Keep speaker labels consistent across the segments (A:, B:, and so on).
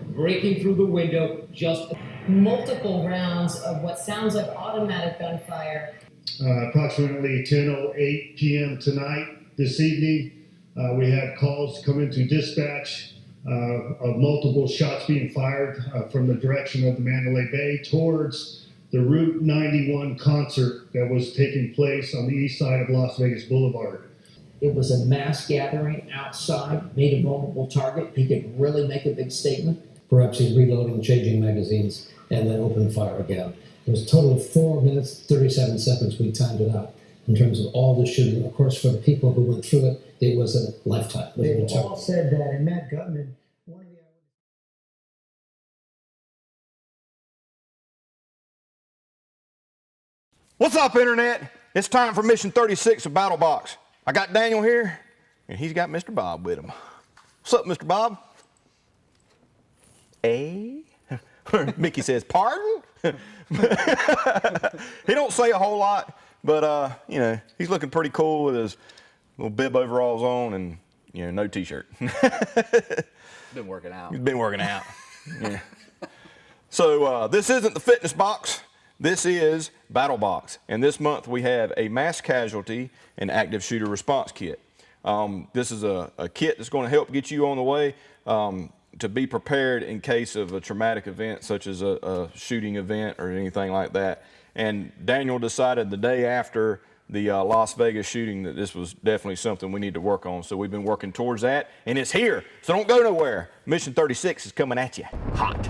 A: breaking through the window, just multiple rounds of what sounds like automatic gunfire.
B: Approximately 10:08 p.m. this evening, we had calls come into dispatch of multiple shots being fired from the direction of the Mandalay Bay towards the Route 91 concert that was taking place on the east side of Las Vegas Boulevard.
A: It was a mass gathering outside, made a vulnerable target. He could really make a big statement.
C: Perhaps he's reloading, changing magazines, and then opening fire again. It was a total of 4 minutes, 37 seconds. We timed it out in terms of all the shooting. Of course, for the people who went through it, it was a lifetime.
A: They all said that, and Matt Gutman, one of the...
D: What's up, Internet? It's time for Mission 36 of Battlebox. I got Daniel here, and he's got Mr. Bob with him. What's up, Mr. Bob? Mickey says, pardon? He don't say a whole lot, but, you know, he's looking pretty cool with his little bib overalls on and, you know, no T-shirt.
E: Been working out.
D: He's been working out. Yeah. So this isn't the fitness box. This is Battlebox, and this month we have a mass casualty and active shooter response kit. This is a kit that's going to help get you on the way to be prepared in case of a traumatic event such as a shooting event or anything like that. And Daniel decided the day after the Las Vegas shooting that this was definitely something we need to work on. So we've been working towards that, and it's here. So don't go nowhere. Mission 36 is coming at you hot.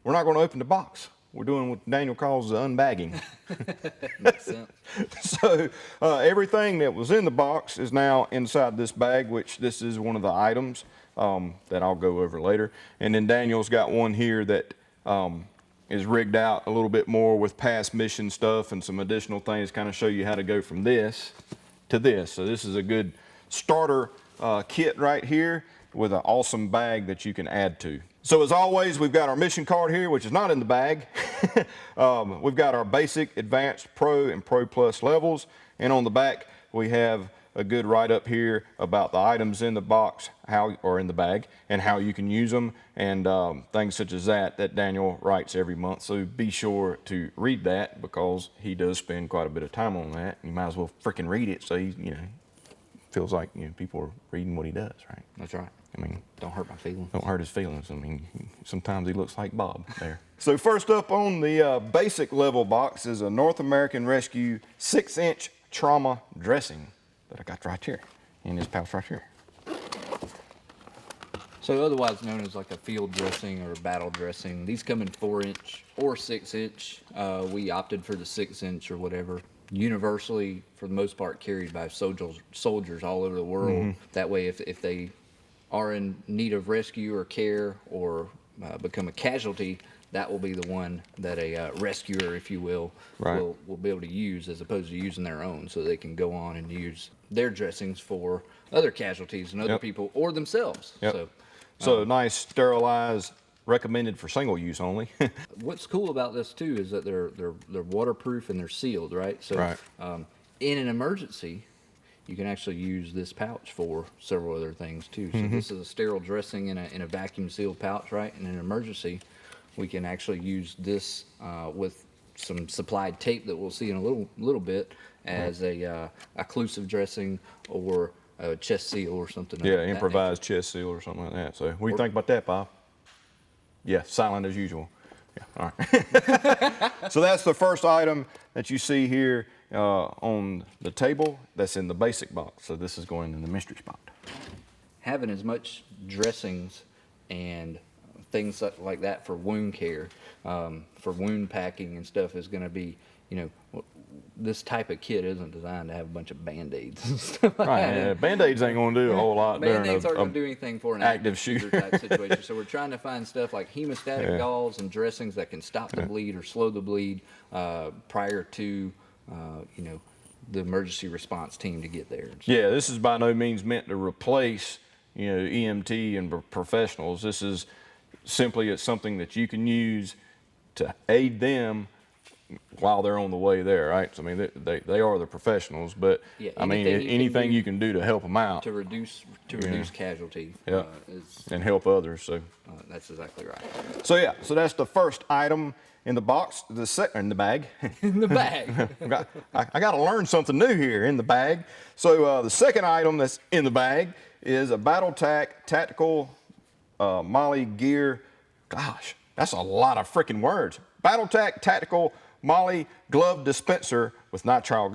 D: We're not going to open the box. We're doing what Daniel calls the unbagging.
E: Makes sense.
D: So everything that was in the box is now inside this bag, which this is one of the items that I'll go over later. And then Daniel's got one here that is rigged out a little bit more with past mission stuff and some additional things, kind of show you how to go from this to this. So this is a good starter kit right here with an awesome bag that you can add to. So as always, we've got our mission card here, which is not in the bag. We've got our basic, advanced, pro, and pro plus levels. And on the back, we have a good write-up here about the items in the box, or in the bag, and how you can use them, and things such as that Daniel writes every month. So be sure to read that, because he does spend quite a bit of time on that. You might as well freaking read it, so he, you know, feels like, you know, people are reading what he does, right?
E: That's right.
D: I mean,
E: don't hurt my feelings.
D: Don't hurt his feelings. I mean, sometimes he looks like Bob there. So first up on the basic level box is a North American Rescue 6-inch trauma dressing that I got right here in this pouch right here.
E: So otherwise known as like a field dressing or a battle dressing. These come in 4-inch or 6-inch. We opted for the 6-inch or whatever. Universally, for the most part, carried by soldiers all over the world. Mm-hmm. That way, if they are in need of rescue or care or become a casualty, that will be the one that a rescuer, if you will,
D: right,
E: will be able to use, as opposed to using their own, so they can go on and use their dressings for other casualties and other people or themselves.
D: Yep. So nice, sterilized, recommended for single use only.
E: What's cool about this too is that they're waterproof and they're sealed, right? So
D: right.
E: In an emergency, you can actually use this pouch for several other things too. So this is a sterile dressing in a vacuum sealed pouch, right? In an emergency, we can actually use this with some supplied tape that we'll see in a little bit as a occlusive dressing or a chest seal or something.
D: Yeah, improvised chest seal or something like that. So what do you think about that, Bob? Yeah, silent as usual. Yeah, all right. So that's the first item that you see here on the table that's in the basic box. So this is going in the mystery spot.
E: Having as much dressings and things like that for wound care, for wound packing and stuff is going to be, you know, this type of kit isn't designed to have a bunch of Band-Aids and stuff like that.
D: Yeah, Band-Aids ain't going to do a whole lot.
E: Band-Aids aren't going to do anything for an active shooter type situation. So we're trying to find stuff like hemostatic gauze and dressings that can stop the bleed or slow the bleed prior to, you know, the emergency response team to get there. So,
D: yeah, this is by no means meant to replace, you know, EMT and professionals. This is simply it's something that you can use to aid them while they're on the way there, right? So, I mean, they are the professionals, but
E: Yeah,
D: I mean,
E: anything you can
D: anything
E: do
D: you can do to help them out
E: to reduce casualty.
D: Yeah.
E: Is
D: and help others. So,
E: that's exactly right.
D: so yeah, so that's the first item in the box. The second in the bag.
E: In the bag.
D: I got to learn something new here in the bag. So the second item that's in the bag is a BattleTac tactical Molly gear. Gosh, that's a lot of freaking words. BattleTac tactical Molly glove dispenser with nitrile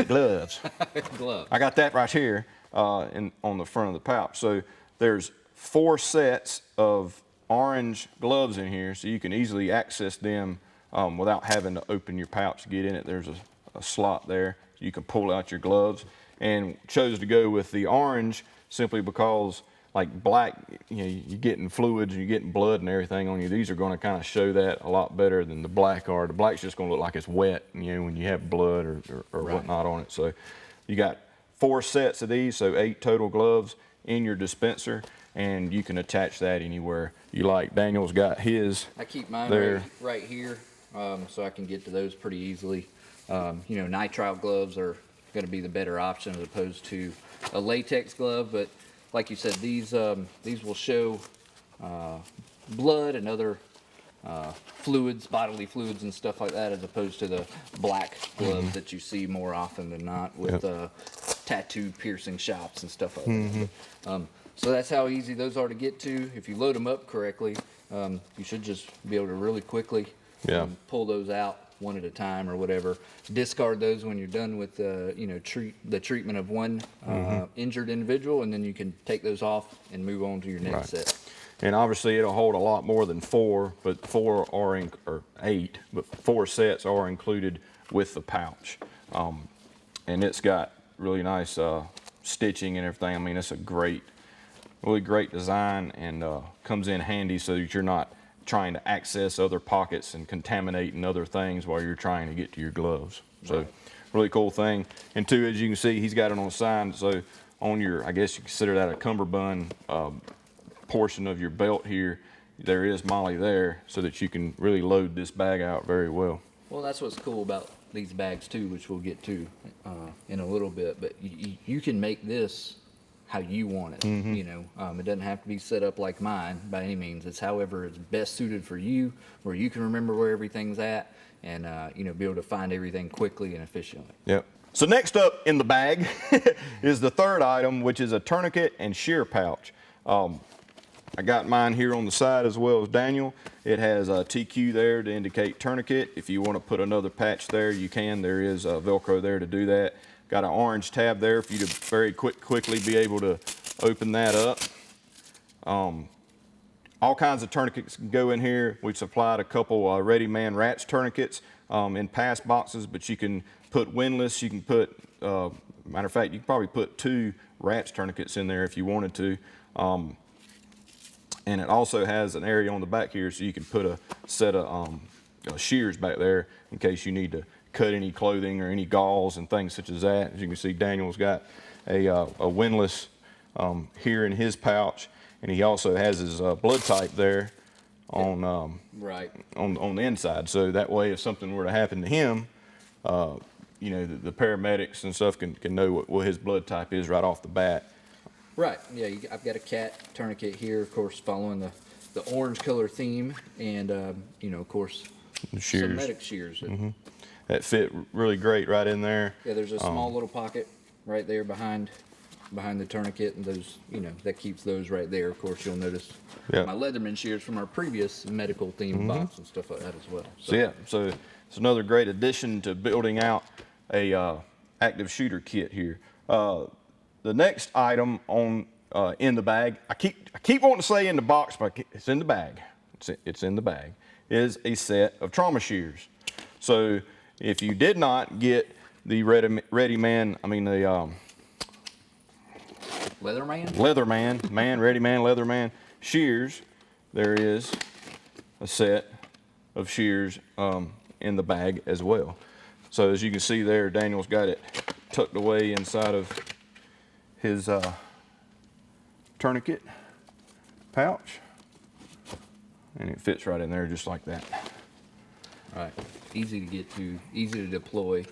D: gloves.
E: Glove.
D: I got that right here on the front of the pouch. So there's 4 sets of orange gloves in here, so you can easily access them without having to open your pouch to get in it. There's a slot there, so you can pull out your gloves. And chose to go with the orange simply because, like black, you know, you're getting fluids and you're getting blood and everything on you. These are going to kind of show that a lot better than the black are. The black's just going to look like it's wet, you know, when you have blood or
E: Right.
D: whatnot on it. So you got 4 sets of these, so 8 total gloves in your dispenser, and you can attach that anywhere you like. Daniel's got his.
E: I keep mine
D: there.
E: right here, so I can get to those pretty easily. You know, nitrile gloves are going to be the better option as opposed to a latex glove, but like you said, these will show blood and other fluids, bodily fluids and stuff like that, as opposed to the black gloves that you see more often than not with tattoo piercing shops and stuff like that. So that's how easy those are to get to. If you load them up correctly, you should just be able to really quickly pull those out one at a time or whatever. Discard those when you're done with you know, the treatment of one injured individual, and then you can take those off and move on to your next set.
D: And obviously it'll hold a lot more than 4, but 4 are or 8, but 4 sets are included with the pouch. And it's got really nice stitching and everything. I mean, it's a really great design, and comes in handy so that you're not trying to access other pockets and contaminating other things while you're trying to get to your gloves. So really cool thing. And 2, as you can see, he's got it on the side, so on your, I guess you consider that a cummerbund portion of your belt here, there is Molly there, so that you can really load this bag out very well.
E: Well, that's what's cool about these bags too, which we'll get to in a little bit, but you can make this how you want it. You know, it doesn't have to be set up like mine by any means. It's however it's best suited for you, where you can remember where everything's at, and you know, be able to find everything quickly and efficiently.
D: Yep. So next up in the bag is the third item, which is a tourniquet and shear pouch. I got mine here on the side as well as Daniel. It has a TQ there to indicate tourniquet. If you want to put another patch there, you can. There is Velcro there to do that. Got an orange tab there for you to very quickly be able to open that up. All kinds of tourniquets can go in here. We've supplied a couple Ready Man Rats tourniquets in past boxes, but you can put windlass. You can put, matter of fact, you can probably put 2 Rats tourniquets in there if you wanted to. And it also has an area on the back here so you can put a set of shears back there in case you need to cut any clothing or any gauze and things such as that. As you can see, Daniel's got a windlass here in his pouch, and he also has his blood type there on on the inside. So that way, if something were to happen to him, you know, the paramedics and stuff can know what his blood type is right off the bat.
E: Right. Yeah, I've got a cat tourniquet here, of course, following the orange color theme, and you know, of course,
D: The shears.
E: some medic shears.
D: That fit really great right in there.
E: Yeah, there's a small little pocket right there behind the tourniquet, and those, you know, that keeps those right there. Of course, you'll notice
D: Yeah.
E: my Leatherman shears from our previous medical themed box and stuff like that as well.
D: So yeah, so it's another great addition to building out a active shooter kit here. The next item on in the bag, I keep wanting to say in the box, but it's in the bag. It's in the bag. Is a set of trauma shears. So if you did not get the Leatherman Leatherman shears, there is a set of shears in the bag as well. So as you can see there, Daniel's got it tucked away inside of his tourniquet pouch, and it fits right in there just like that.
E: Right. Easy to get to, easy to deploy.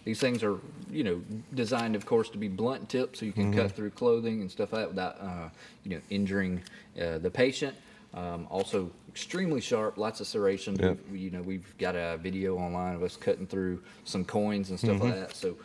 E: These things are, you know, designed, of course, to be blunt tipped, so you can cut through clothing and stuff like that without, you know, injuring the patient. Also, extremely sharp, lots of serrations.
D: Yep.
E: You know, we've got a video online of us cutting through some coins and stuff like that. So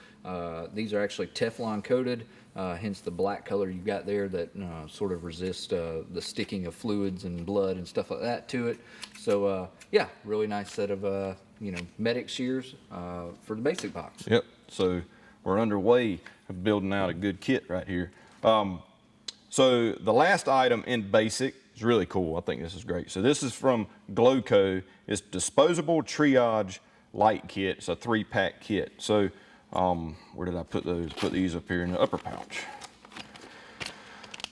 E: these are actually Teflon coated, hence the black color you got there that sort of resists the sticking of fluids and blood and stuff like that to it. So yeah, really nice set of you know, medic shears for the basic box.
D: Yep. So we're underway of building out a good kit right here. So the last item in basic is really cool. I think this is great. So this is from Glowco. It's disposable triage light kit. It's a 3-pack kit. So where did I put those? Put these up here in the upper pouch.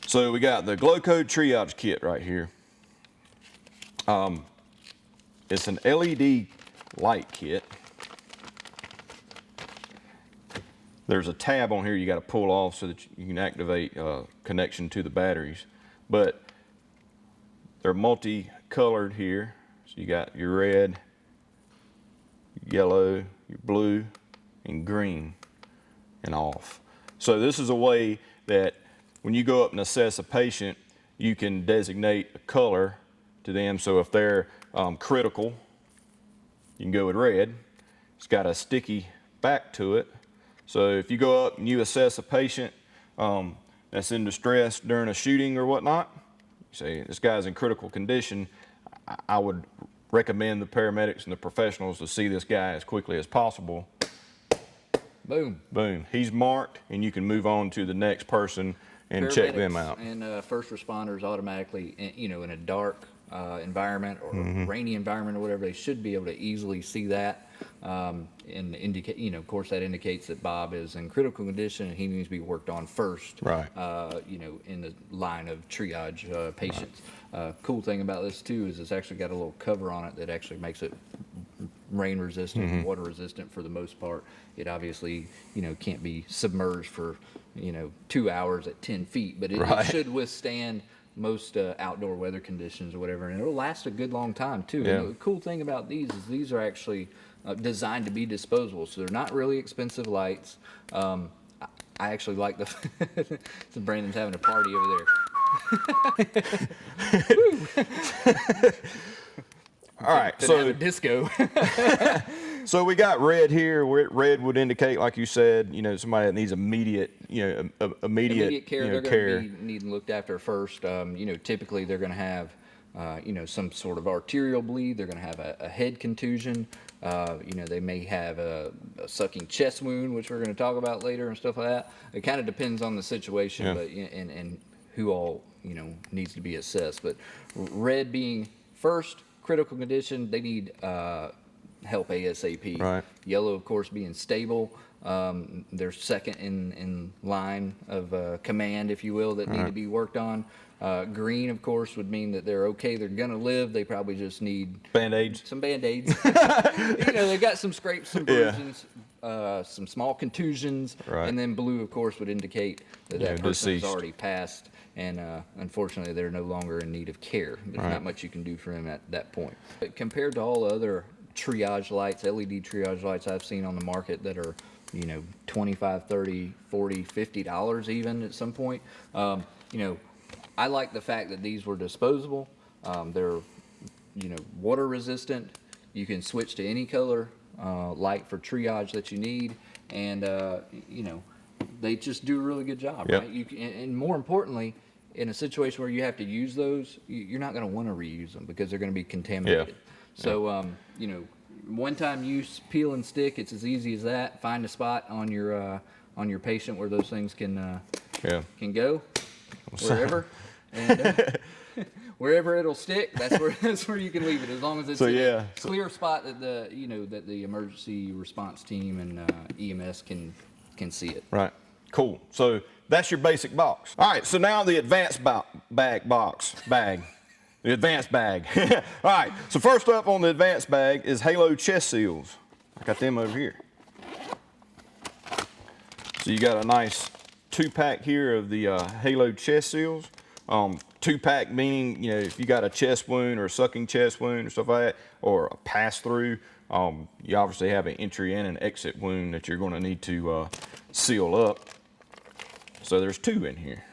D: So we got the Glowco triage kit right here. It's an LED light kit. There's a tab on here you got to pull off so that you can activate connection to the batteries. But they're multicolored here. So you got your red, yellow, your blue, and green, and off. So this is a way that when you go up and assess a patient, you can designate a color to them. So if they're critical, you can go with red. It's got a sticky back to it. So if you go up and you assess a patient that's in distress during a shooting or whatnot, you say, this guy's in critical condition, I would recommend the paramedics and the professionals to see this guy as quickly as possible.
E: Boom.
D: Boom. He's marked, and you can move on to the next person and check them out.
E: And first responders automatically, you know, in a dark environment or rainy environment or whatever, they should be able to easily see that and indicate, you know, of course that indicates that Bob is in critical condition and he needs to be worked on first,
D: Right.
E: You know, in the line of triage patients. Cool thing about this too is it's actually got a little cover on it that actually makes it rain resistant and water resistant for the most part. It obviously, you know, can't be submerged for, you know, 2 hours at 10 feet, but it should withstand most outdoor weather conditions or whatever, and it'll last a good long time too.
D: Yeah.
E: And the cool thing about these is these are actually designed to be disposable, so they're not really expensive lights. I actually like the so Brandon's having a party over there.
D: All right,
E: Didn't have
D: so
E: a disco.
D: so we got red here. Where red would indicate, like you said, you know, somebody that needs immediate, you know, immediate
E: care.
D: you know,
E: They're
D: care.
E: going to be needing looked after first. You know, typically they're going to have, you know, some sort of arterial bleed. They're going to have a head contusion. You know, they may have a sucking chest wound, which we're going to talk about later and stuff like that. It kind of depends on the situation, but and who all, you know, needs to be assessed. But red being first critical condition, they need help ASAP.
D: Right.
E: Yellow, of course, being stable. They're second in line of command, if you will, that need to be worked on. Green, of course, would mean that they're okay. They're going to live. They probably just need
D: Band-Aids.
E: some Band-Aids. You know, they've got some scrapes, some bruises, some small contusions.
D: Right.
E: And then blue, of course, would indicate that
D: Yeah,
E: that person has
D: deceased.
E: already passed. And unfortunately, they're no longer in need of care. There's
D: Right.
E: not much you can do for them at that point. But compared to all other triage lights, LED triage lights I've seen on the market that are, you know, $25, $30, $40, $50 even at some point, you know, I like the fact that these were disposable. They're, you know, water resistant. You can switch to any color light for triage that you need. And, you know, they just do a really good job,
D: Yep.
E: right? And more importantly, in a situation where you have to use those, you're not going to want to reuse them because they're going to be contaminated. So, you know, one-time use, peel and stick. It's as easy as that. Find a spot on your patient where those things can go, wherever, and wherever it'll stick. That's where you can leave it, as long as it's in a clear spot that the emergency response team and EMS can see it.
D: Right. Cool. So that's your basic box. All right. So now the advanced bag. The advanced bag. All right. So first up on the advanced bag is Halo chest seals. I got them over here. So you got a nice 2-pack here of the Halo chest seals. 2 2-pack, meaning, you know, if you got a chest wound or a sucking chest wound or stuff like that, or a pass-through, you obviously have an entry and an exit wound that you're going to need to seal up. So there's 2 in here.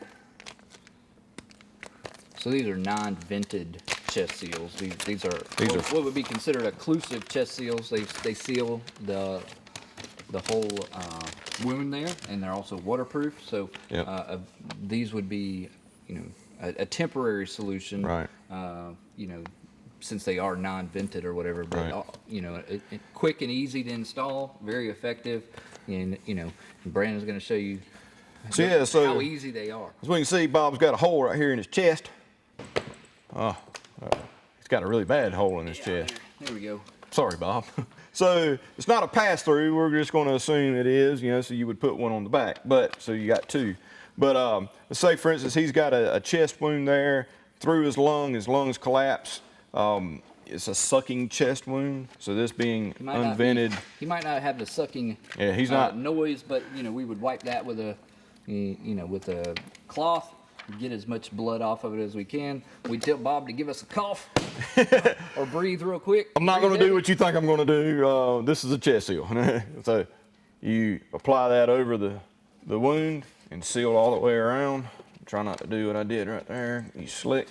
E: So these are non-vented chest seals. These are what would be considered occlusive chest seals. They seal the whole wound there, and they're also waterproof. So
D: Yep.
E: these would be, you know, a temporary solution.
D: Right.
E: You know, since they are non-vented or whatever, but
D: Right.
E: you know, quick and easy to install, very effective, and you know, Brandon's going to show you
D: So
E: how easy they are.
D: as we can see, Bob's got a hole right here in his chest. He's got a really bad hole in his chest.
E: There we go.
D: Sorry, Bob. So it's not a pass-through. We're just going to assume it is, you know, so you would put one on the back. But so you got 2. But let's say, for instance, he's got a chest wound there through his lungs collapse. It's a sucking chest wound. So this being unvented.
E: He might not have the sucking
D: He's not
E: noise, but you know, we would wipe that with a with a cloth, get as much blood off of it as we can. We tell Bob to give us a cough or breathe real quick.
D: I'm not going to do what you think I'm going to do. This is a chest seal. So you apply that over the wound and seal all the way around. Try not to do what I did right there. You slick.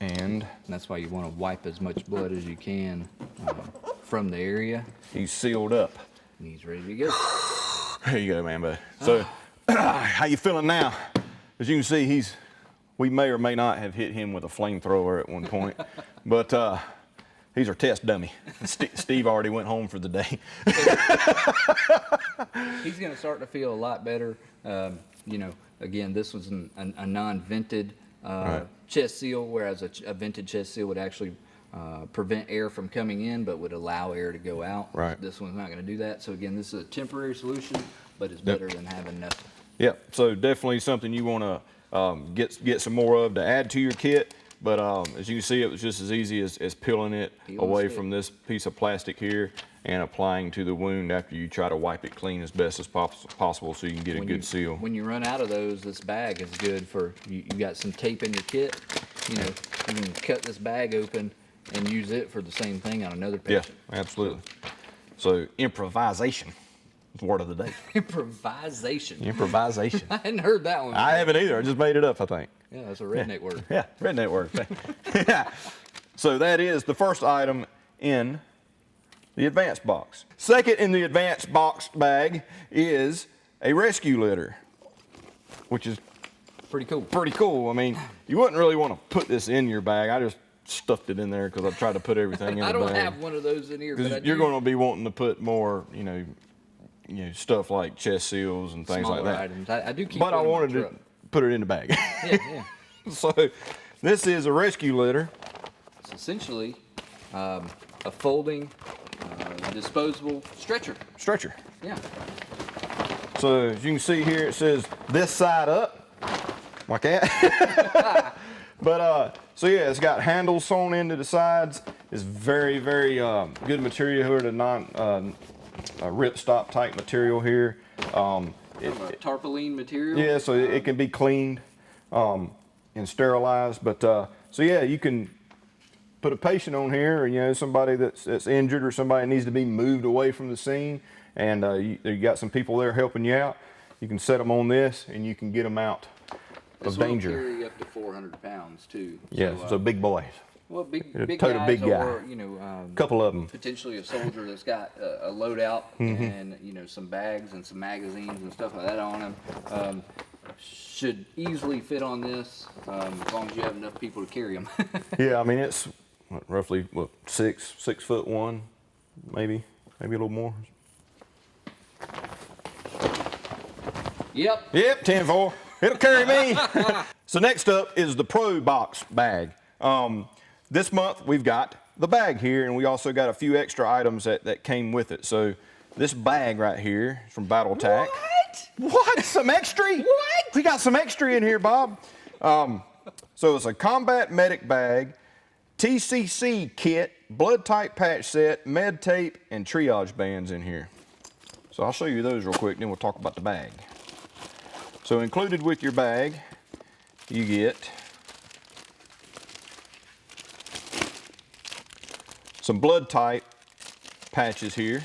D: And
E: that's why you want to wipe as much blood as you can from the area.
D: he's sealed up.
E: And he's ready to go.
D: There you go, man, bud. So how you feeling now? As you can see, we may or may not have hit him with a flamethrower at one point, but he's our test dummy. Steve already went home for the day.
E: He's going to start to feel a lot better. You know, again, this was a non-vented
D: Right.
E: chest seal, whereas a vented chest seal would actually prevent air from coming in, but would allow air to go out.
D: Right.
E: This one's not going to do that. So again, this is a temporary solution, but it's better than having nothing.
D: Yep. So definitely something you want to get some more of to add to your kit. But as you can see, it was just as easy as peeling it away from this piece of plastic here and applying to the wound after you try to wipe it clean as best as possible so you can get a good seal.
E: When you run out of those, this bag is good for, you got some tape in your kit, you know, you can cut this bag open and use it for the same thing on another
D: Yeah,
E: patient.
D: absolutely. So improvisation is the word of the day.
E: Improvisation.
D: Improvisation.
E: I hadn't heard that one.
D: I haven't either. I just made it up, I think.
E: Yeah, that's a redneck word.
D: Yeah, redneck word. Yeah. So that is the first item in the advanced box. Second in the advanced box bag is a rescue litter, which is
E: Pretty cool.
D: pretty cool. I mean, you wouldn't really want to put this in your bag. I just stuffed it in there because I tried to put everything in the
E: I
D: bag.
E: don't have one of those in here, but I
D: Because you're
E: do.
D: going to be wanting to put more, you know, stuff like chest seals and things
E: Smaller
D: like that.
E: items. I do keep
D: But I
E: one in my
D: wanted to
E: truck.
D: put it in the bag.
E: Yeah, yeah.
D: So this is a rescue litter.
E: It's essentially a folding, disposable stretcher.
D: Stretcher.
E: Yeah.
D: So as you can see here, it says this side up, like that. But so yeah, it's got handles sewn into the sides. It's very, very good material here, the ripstop type material here.
E: Tarpaulin material.
D: Yeah, so it can be cleaned and sterilized. But so yeah, you can put a patient on here, or somebody that's injured or somebody that needs to be moved away from the scene, and you got some people there helping you out. You can set them on this, and you can get them out
E: This
D: of
E: will
D: danger.
E: carry up to 400 pounds too.
D: Yeah, so big boys.
E: Well, big
D: It'll
E: guys,
D: tote a big guy.
E: or
D: Couple of them.
E: potentially a soldier that's got a loadout
D: Mm-hmm.
E: and some bags and some magazines and stuff like that on him. Should easily fit on this as long as you have enough people to carry them.
D: Yeah, I mean it's roughly 6'1", maybe a little more.
E: Yep.
D: Yep, 10-4. It'll carry me. So next up is the Pro Box bag. This month we've got the bag here, and we also got a few extra items that came with it. So this bag right here is from Battlbox. What? Some extra? What? We got some extra in here, Bob. So it's a combat medic bag, TCC kit, blood type patch set, med tape, and triage bands in here. So I'll show you those real quick, then we'll talk about the bag. So included with your bag, you get some blood type patches here,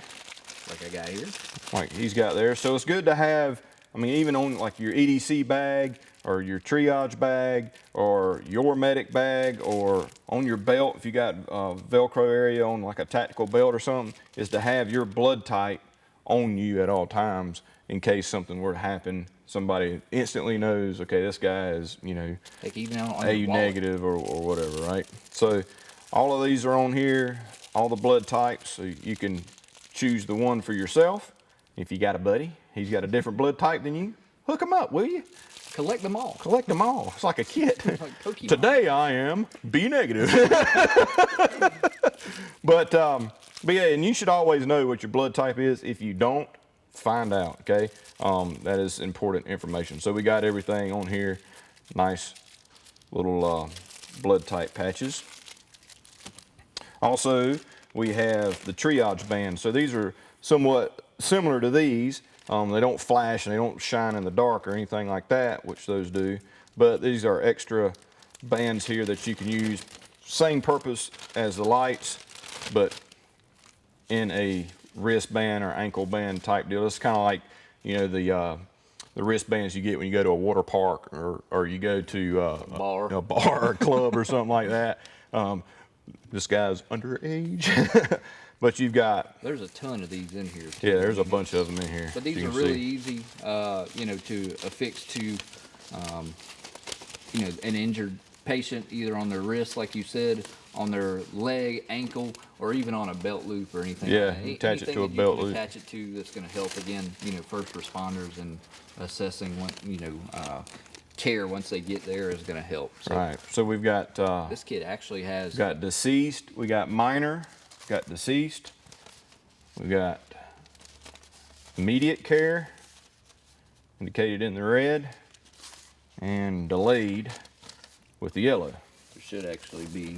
E: Like I got here.
D: like he's got there. So it's good to have, I mean, even on like your EDC bag or your triage bag or your medic bag or on your belt, if you got Velcro area on like a tactical belt or something, is to have your blood type on you at all times in case something were to happen. Somebody instantly knows, okay, this guy is, you know,
E: Like even on
D: AU
E: your wallet.
D: negative or whatever, right? So all of these are on here, all the blood types, so you can choose the one for yourself. If you got a buddy, he's got a different blood type than you, hook him up, will you?
E: Collect them all.
D: Collect them all. It's like a kit.
E: Like Pokemon.
D: Today I am B negative. But yeah, and you should always know what your blood type is. If you don't, find out, okay? That is important information. So we got everything on here. Nice little blood type patches. Also, we have the triage bands. So these are somewhat similar to these. They don't flash and they don't shine in the dark or anything like that, which those do. But these are extra bands here that you can use. Same purpose as the lights, but in a wristband or ankle band type deal. It's kind of like, you know, the wristbands you get when you go to a water park or you go to a bar or a club or something like that. This guy's underage. But you've got,
E: There's a ton of these in here too.
D: yeah, there's a bunch of them in here.
E: But these
D: you
E: are
D: can
E: really
D: see.
E: easy, you know, to affix to, you know, an injured patient, either on their wrist, like you said, on their leg, ankle, or even on a belt loop or anything.
D: Yeah,
E: like that.
D: attach it
E: Anything
D: to a
E: that you
D: belt
E: can
D: loop.
E: Attach it to that's going to help again, you know, first responders and assessing what, you know, care once they get there is going to help. So
D: Right. So we've got
E: this kit actually has
D: got deceased, we got minor, got deceased, we got immediate care, indicated in the red, and delayed with the yellow.
E: there should actually be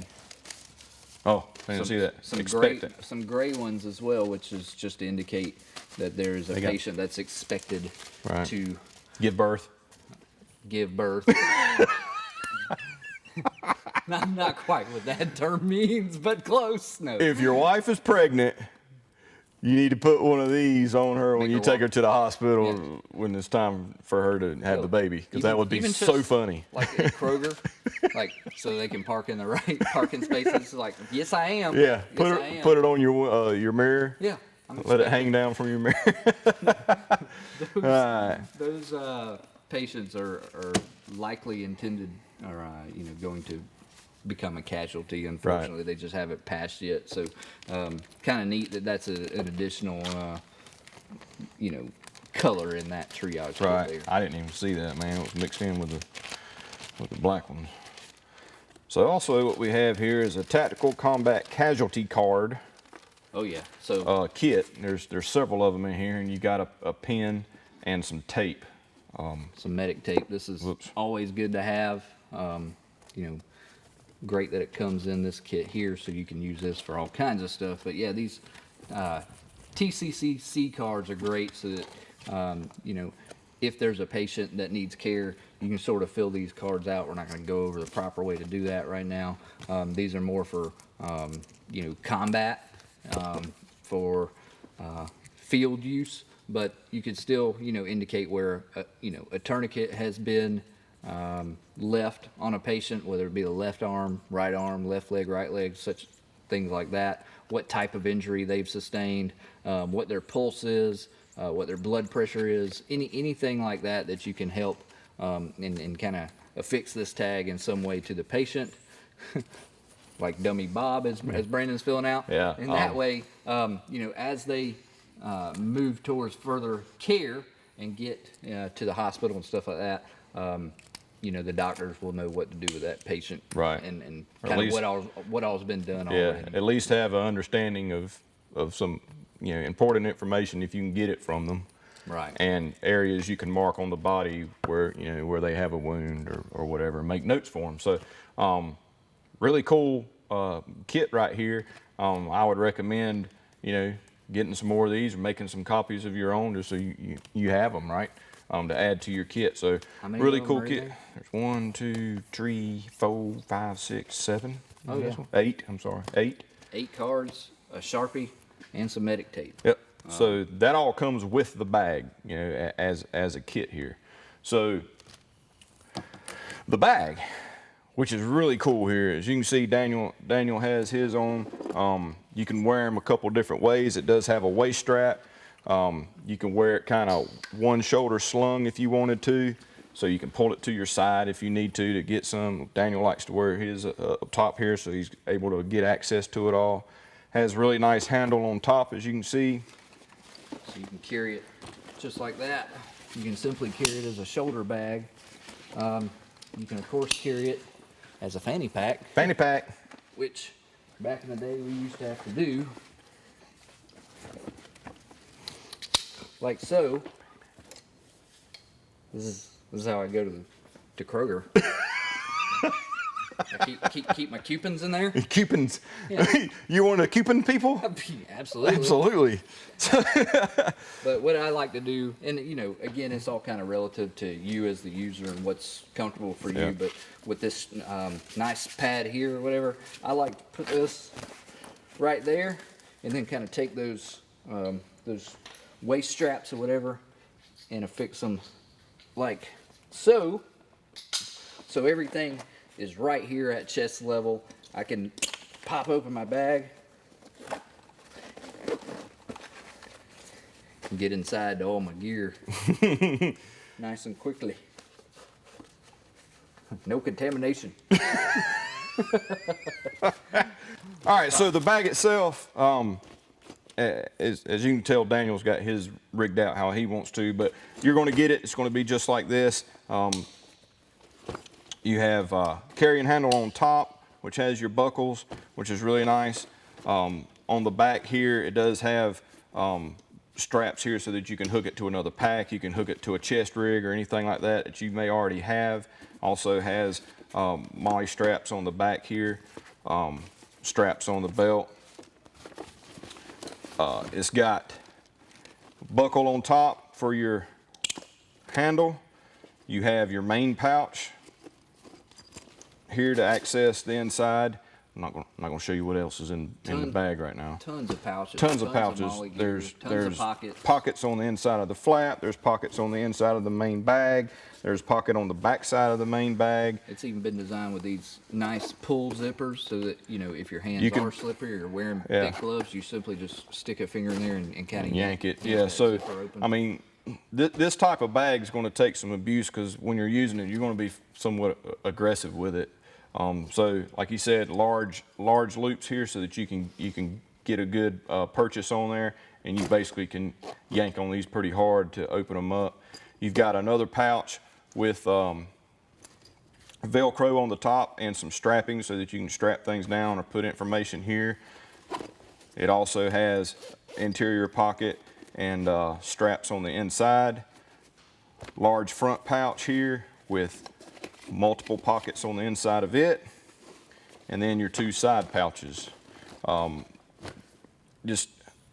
D: Oh, I didn't see that. Expectant.
E: some gray ones as well, which is just to indicate that there is a
D: They got-
E: patient that's expected
D: Right.
E: to
D: Give birth.
E: give birth. not quite what that term means, but close. No.
D: If your wife is pregnant, you need to put one of these on her when
E: Make
D: you
E: her
D: take
E: walk.
D: her to the hospital
E: Yeah.
D: when it's time for her to have the baby, because that would be
E: Even
D: so
E: just
D: funny.
E: Like at Kroger, like so they can park in the right parking spaces. Like, yes, I am.
D: Yeah,
E: Yes, I am.
D: put it on your mirror.
E: Yeah. I'm
D: Let it
E: expecting-
D: hang down from your mirror. Alright.
E: Those patients are likely intended, or you know, going to become a casualty. Unfortunately, they just haven't passed yet. So, kind of neat that that's an additional, you know, color in that triage kit
D: Right.
E: there.
D: I didn't even see that, man. It was mixed in with the black ones. So also what we have here is a tactical combat casualty card
E: Oh yeah. So
D: kit. There's several of them in here, and you got a pen and some tape.
E: some medic tape. This is
D: Whoops.
E: always good to have. You know, great that it comes in this kit here, so you can use this for all kinds of stuff. But yeah, these TCCC cards are great, so that you know, if there's a patient that needs care, you can sort of fill these cards out. We're not going to go over the proper way to do that right now. These are more for you know, combat, for field use, but you could still, you know, indicate where you know, a tourniquet has been left on a patient, whether it be the left arm, left leg, right leg, such things like that. What type of injury they've sustained, what their pulse is, what their blood pressure is, anything like that that you can help and kind of affix this tag in some way to the patient. Like Dummy Bob, as Brandon's filling out.
D: Yeah,
E: And that way, you know, as they move towards further care and get to the hospital and stuff like that, you know, the doctors will know what to do with that patient.
D: Right.
E: And
D: Or at
E: kind of
D: least-
E: what all's been done
D: Yeah,
E: already.
D: at least have an understanding of some, you know, important information if you can get it from them.
E: Right.
D: And areas you can mark on the body where, you know, where they have a wound or whatever, make notes for them. So, really cool kit right here. I would recommend, you know, getting some more of these or making some copies of your own just so you have them, right? to add to your kit. So
E: How many
D: really
E: of them
D: cool
E: are in
D: kit.
E: there?
D: There's 1, 2, 3, 4, 5, 6, 7.
E: Oh, yeah.
D: 8. I'm sorry, 8.
E: 8 cards, a Sharpie, and some medic tape.
D: Yep. So that all comes with the bag, you know, as a kit here. So the bag, which is really cool here, as you can see, Daniel has his on. You can wear them a couple different ways. It does have a waist strap. You can wear it kind of one shoulder slung if you wanted to, so you can pull it to your side if you need to get some. Daniel likes to wear his up top here, so he's able to get access to it all. Has really nice handle on top, as you can see.
E: So you can carry it just like that. You can simply carry it as a shoulder bag. You can of course carry it as a fanny pack,
D: Fanny pack.
E: which back in the day we used to have to do. Like so. This is how I go to Kroger. I keep my coupons in there.
D: Coupons.
E: Yeah.
D: You want to coupon people?
E: Absolutely.
D: Absolutely.
E: But what I like to do, and you know, again, it's all kind of relative to you as the user and what's comfortable for
D: Yeah.
E: you. But with this nice pad here or whatever, I like to put this right there, and then kind of take those waist straps or whatever, and affix them like so. So everything is right here at chest level. I can pop open my bag and get inside all my gear nice and quickly. No contamination.
D: All right, so the bag itself, as you can tell, Daniel's got his rigged out how he wants to, but you're going to get it. It's going to be just like this. You have carrying handle on top, which has your buckles, which is really nice. On the back here, it does have straps here so that you can hook it to another pack. You can hook it to a chest rig or anything like that that you may already have. Also has MOLLE straps on the back here, straps on the belt. It's got buckle on top for your handle. You have your main pouch here to access the inside. I'm not gonna show you what else is in the bag right now.
E: Tons of pouches.
D: Tons of pouches.
E: MOLLE gear, tons of pockets.
D: Pockets on the inside of the flap. There's pockets on the inside of the main bag. There's pocket on the back side of the main bag.
E: It's even been designed with these nice pull zippers so that, you know, if your hands
D: You can-
E: are slippery or you're wearing
D: Yeah.
E: thick gloves, you simply just stick a finger in there and kind of
D: Yank it. Yeah. So I mean, this type of bag is going to take some abuse because when you're using it, you're going to be somewhat aggressive with it. So like you said, large loops here so that you can get a good purchase on there, and you basically can yank on these pretty hard to open them up. You've got another pouch with Velcro on the top and some strapping so that you can strap things down or put information here. It also has interior pocket and straps on the inside. Large front pouch here with multiple pockets on the inside of it, and then your 2 side pouches. Just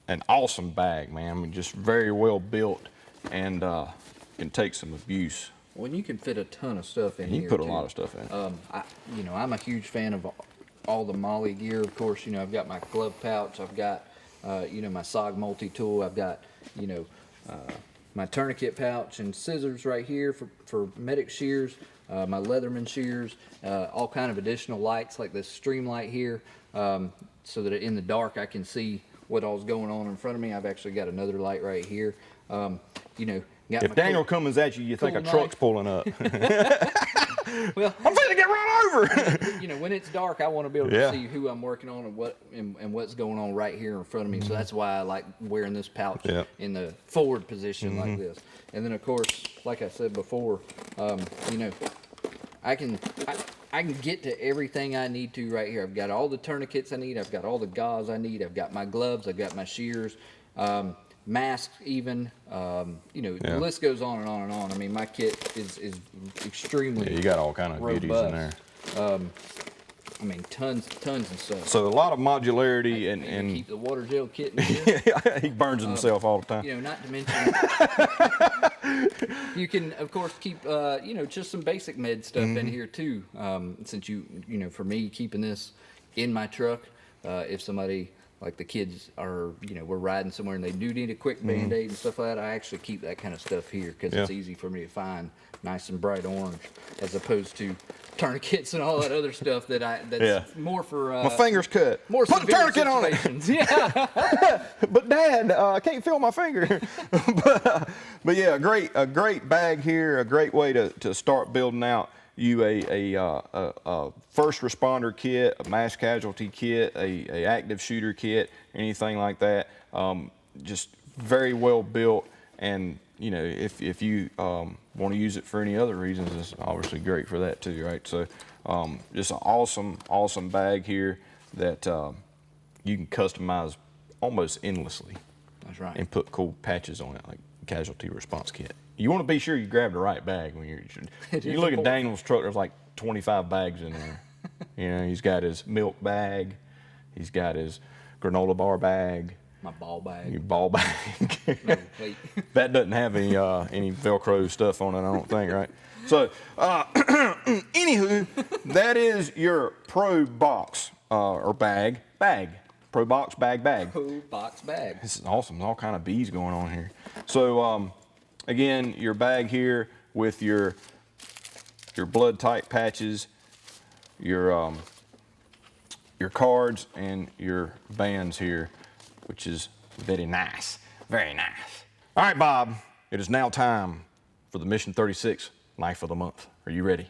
D: an awesome bag, man. I mean, just very well built, and can take some abuse.
E: Well, you can fit a ton of stuff in here.
D: You can put a
E: too.
D: lot of stuff in.
E: I'm a huge fan of all the MOLLE gear. Of course, you know, I've got my glove pouch. I've got, my SOG multi-tool. I've got, my tourniquet pouch and scissors right here for medic shears. My Leatherman shears, all kind of additional lights like this stream light here, so that in the dark I can see what all's going on in front of me. I've actually got another light right here. Got
D: If Daniel comes at you, you think a
E: cool
D: truck's
E: knife.
D: pulling up.
E: Well,
D: I'm finna get run over.
E: when it's dark, I want to be able
D: Yeah.
E: to see who I'm working on and what's going on right here in front of me. So that's why I like wearing this pouch
D: Yeah.
E: in the forward position like this. And then of course, like I said before, I can get to everything I need to right here. I've got all the tourniquets I need. I've got all the gauze I need. I've got my gloves. I've got my shears, masks even. The list goes on and on and on. I mean, my kit is extremely
D: Yeah, you got all kind of goodies in there.
E: robust. I mean, tons of stuff.
D: So a lot of modularity
E: You
D: and
E: keep the water gel kit in here.
D: he burns himself all the time.
E: You know, not to mention, you can of course keep you know, just some basic med stuff in here too. Since you know, for me keeping this in my truck, if somebody like the kids are, you know, we're riding somewhere and they do need a quick Band-Aid and stuff like that, I actually keep that kind of stuff here because it's easy for me to find, nice and bright orange, as opposed to tourniquets and all that other stuff that's more for
D: My finger's cut.
E: more
D: Put a
E: severe
D: tourniquet on it.
E: situations. Yeah.
D: But Dad, I can't feel my finger. but yeah, a great bag here, a great way to start building out you a first responder kit, a mass casualty kit, a active shooter kit, anything like that. Just very well built, and you know, if you want to use it for any other reasons, it's obviously great for that too, right? So just an awesome bag here that you can customize almost endlessly.
E: That's right.
D: And put cool patches on it, like casualty response kit. You want to be sure you grab the right bag when you look at Daniel's truck. There's like 25 bags in there. You know, he's got his milk bag, he's got his granola bar bag,
E: My ball bag.
D: your ball bag.
E: No, wait.
D: That doesn't have any Velcro stuff on it, I don't think, right? So, anywho, that is your Pro Box or bag. Pro Box bag.
E: Pro box bag.
D: This is awesome. There's all kind of bees going on here. So again, your bag here with your blood type patches, your cards, and your bands here, which is very nice. Very nice. All right, Bob. It is now time for the Mission 36 Knife of the Month. Are you ready?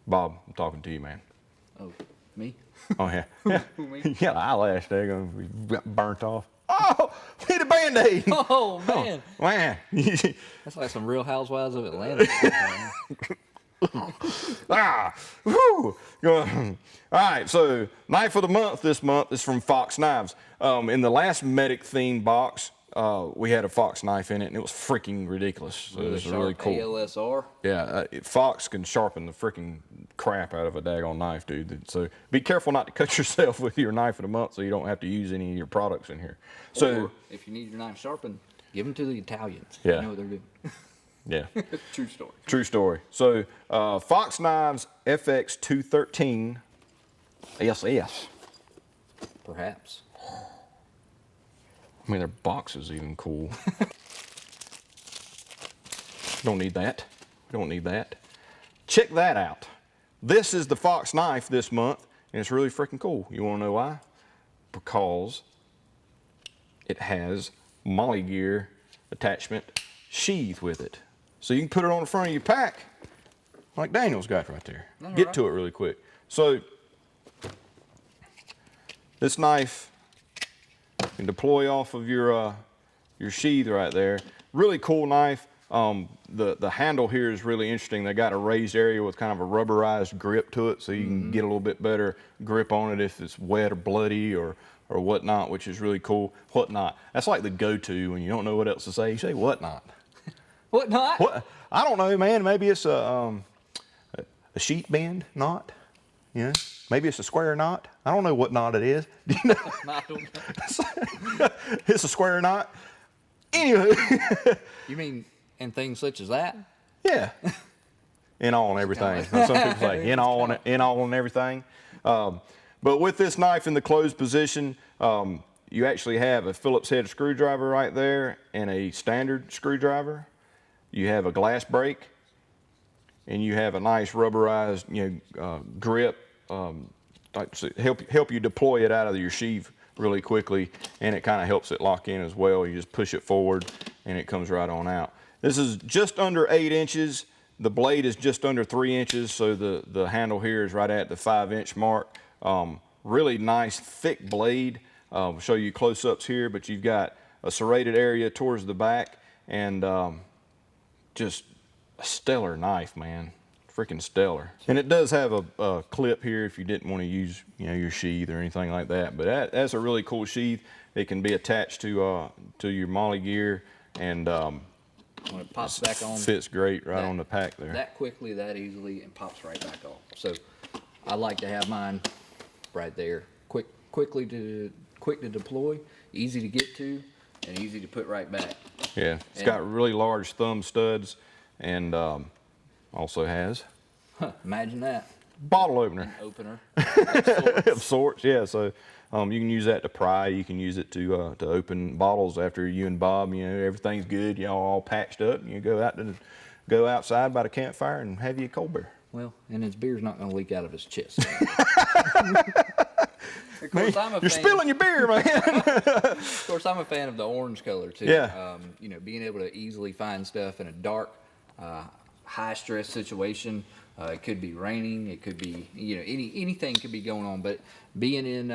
D: Bob, I'm talking to you, man.
E: Oh, me?
D: Oh, yeah.
E: Me?
D: You got an eyelash there going to be burnt off. Oh, hit a Band-Aid.
E: Oh, man.
D: Man.
E: That's like some Real Housewives of Atlanta.
D: Whew. All right, so Knife of the Month this month is from Fox Knives. In the last medic themed box, we had a Fox knife in it, and it was freaking ridiculous. So it was really cool.
E: ALSR.
D: Yeah, Fox can sharpen the freaking crap out of a daggone knife, dude. So be careful not to cut yourself with your Knife of the Month so you don't have to use any of your products in here. So
E: Or if you need your knife sharpened, give them to the Italians.
D: Yeah.
E: You know what they're doing.
D: yeah.
E: True story.
D: True story. So, Fox Knives FX 213 SS.
E: Perhaps.
D: I mean, their box is even cool. Don't need that. Don't need that. Check that out. This is the Fox knife this month, and it's really freaking cool. You want to know why? Because it has Molly gear attachment sheath with it. So you can put it on the front of your pack, like Daniel's got right there. Get to it really quick. So this knife can deploy off of your sheath right there. Really cool knife. The handle here is really interesting. They got a raised area with kind of a rubberized grip to it, so you can get a little bit better grip on it if it's wet or bloody or whatnot, which is really cool. Whatnot. That's like the go-to when you don't know what else to say. You say whatnot.
E: What not?
D: What? I don't know, man. Maybe it's a sheet bend knot. Yeah. Maybe it's a square knot. I don't know what knot it is. Do you know?
E: I don't know.
D: It's a square knot. Anyway.
E: You mean in things such as that?
D: Yeah. In all and everything. Some people say in all and everything. But with this knife in the closed position, you actually have a Phillips head screwdriver right there and a standard screwdriver. You have a glass break, and you have a nice rubberized, grip. To help you deploy it out of your sheath really quickly, and it kind of helps it lock in as well. You just push it forward, and it comes right on out. This is just under 8 inches. The blade is just under 3 inches, so the handle here is right at the 5-inch mark. Really nice thick blade. I'll show you close-ups here, but you've got a serrated area towards the back, and just a stellar knife, man. Freaking stellar. And it does have a clip here if you didn't want to use your sheath or anything like that. But that's a really cool sheath. It can be attached to your Molly gear, and
E: When it pops back on,
D: fits great on the pack there.
E: That quickly, that easily, and pops right back off. So I like to have mine right there. Quick to deploy, easy to get to, and easy to put right back.
D: Yeah, it's got really large thumb studs, and also has
E: Imagine that.
D: bottle opener
E: Opener.
D: of sorts. Yeah, so you can use that to pry. You can use it to open bottles after you and Bob, everything's good. Y'all all patched up. You go outside by the campfire and have you a cold beer.
E: Well, and his beer's not going to leak out of his chest. Of course,
D: You're spilling your beer, man.
E: Of course, I'm a fan of the orange color too.
D: Yeah.
E: Being able to easily find stuff in a dark, high stress situation. It could be raining. It could be, anything could be going on. But being in,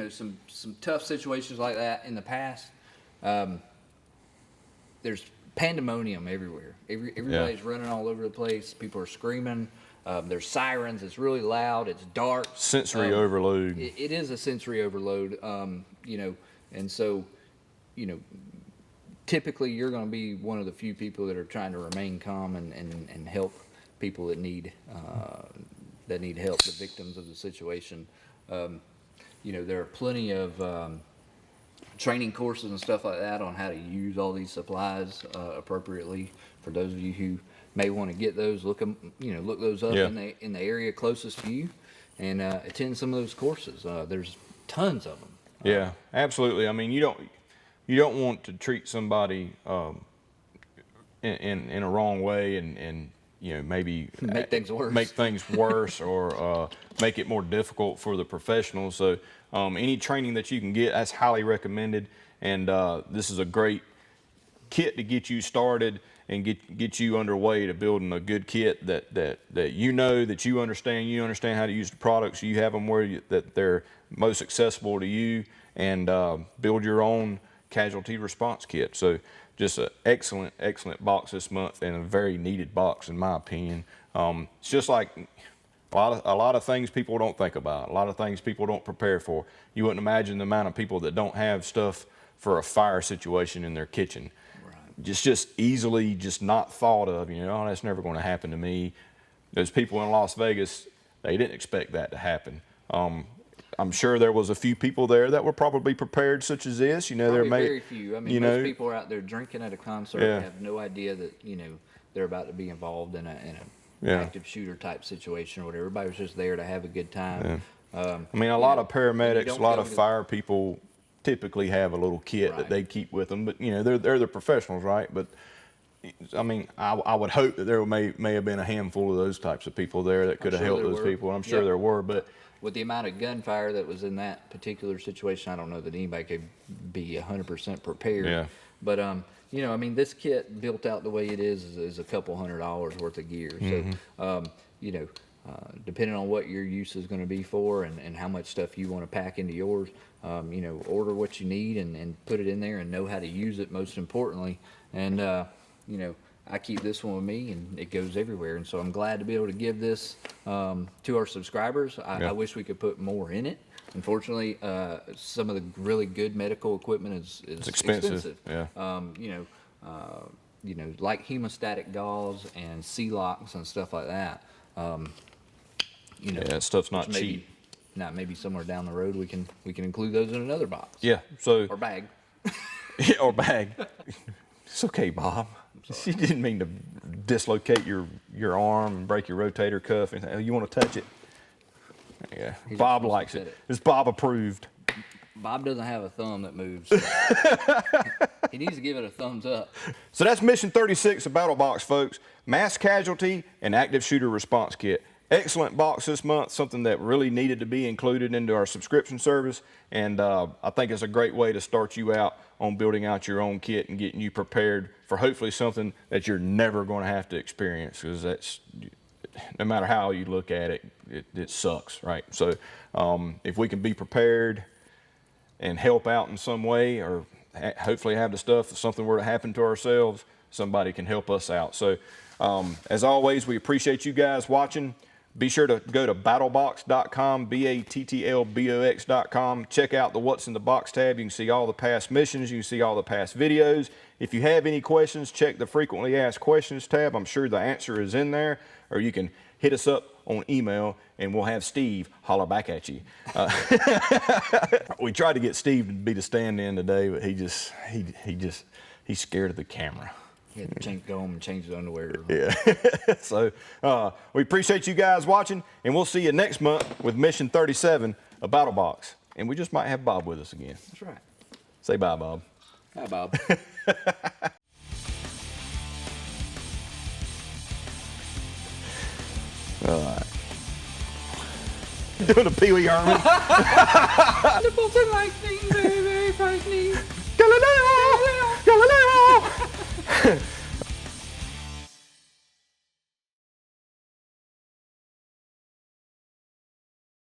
E: some tough situations like that in the past, there's pandemonium everywhere. Everybody's running all over the place. People are screaming. There's sirens. It's really loud. It's dark.
D: Sensory overload.
E: It is a sensory overload. And so, typically you're going to be one of the few people that are trying to remain calm and help people that need help, the victims of the situation. There are plenty of training courses and stuff like that on how to use all these supplies appropriately. For those of you who may want to get those, look those up
D: Yeah.
E: in the area closest to you, and attend some of those courses. There's tons of them.
D: Yeah, absolutely. I mean, you don't want to treat somebody in a wrong way and maybe
E: Make things worse
D: or make it more difficult for the professionals. So any training that you can get, that's highly recommended. And this is a great kit to get you started and get you underway to building a good kit that you understand how to use the products. You have them where that they're most accessible to you, and build your own casualty response kit. So just an excellent box this month, and a very needed box in my opinion. It's just like a lot of things people don't think about, a lot of things people don't prepare for. You wouldn't imagine the amount of people that don't have stuff for a fire situation in their kitchen. Just easily not thought of, oh, that's never going to happen to me. Those people in Las Vegas, they didn't expect that to happen. I'm sure there was a few people there that were probably prepared, such as this.
E: Very few. I mean, most people are out there drinking at a concert and have no idea that they're about to be involved in an active shooter type situation or whatever. Everybody was just there to have a good time.
D: Yeah. I mean, a lot of paramedics, a lot of fire people typically have a little kit that they keep with them, but they're the professionals, right? But I mean, I would hope that there may have been a handful of those types of people there that could have helped those people. I'm sure there were, but
E: with the amount of gunfire that was in that particular situation, I don't know that anybody could be 100% prepared.
D: Yeah.
E: But I mean, this kit built out the way it is a couple $100 worth of gear. So depending on what your use is going to be for and how much stuff you want to pack into yours, order what you need and put it in there and know how to use it, most importantly. And I keep this one with me, and it goes everywhere. And so I'm glad to be able to give this to our subscribers. I wish we could put more in it. Unfortunately, some of the really good medical equipment is expensive.
D: Yeah.
E: Like hemostatic gauze and C-locks and stuff like that.
D: That stuff's not cheap.
E: Maybe somewhere down the road we can include those in another box.
D: Yeah. So
E: or bag.
D: Yeah, or bag. It's okay, Bob. She didn't mean to dislocate your arm and break your rotator cuff. And you want to touch it? Yeah. Bob likes it. It's Bob approved.
E: Bob doesn't have a thumb that moves. He needs to give it a thumbs up.
D: So that's mission 36 of Battlebox, folks. Mass casualty and active shooter response kit. Excellent box this month, something that really needed to be included into our subscription service. And I think it's a great way to start you out on building out your own kit and getting you prepared for hopefully something that you're never going to have to experience, because that's, no matter how you look at it, it sucks, right? So if we can be prepared and help out in some way, or hopefully have the stuff, if something were to happen to ourselves, somebody can help us out. So as always, we appreciate you guys watching. Be sure to go to battlebox.com, battlbox.com. Check out the What's in the Box tab. You can see all the past missions. You can see all the past videos. If you have any questions, check the frequently asked questions tab. I'm sure the answer is in there. Or you can hit us up on email and we'll have Steve holler back at you. We tried to get Steve to be the stand-in today, but he's scared of the camera.
E: He had to go home and change his underwear.
D: Yeah. So we appreciate you guys watching, and we'll see you next month with Mission 37 of Battlebox. And we just might have Bob with us again.
E: That's right.
D: Say bye, Bob.
E: Hi, Bob.
D: All right. Doing a Pee Wee Herman.
E: The bolts are lightning, very, very frightening.
D: Galileo!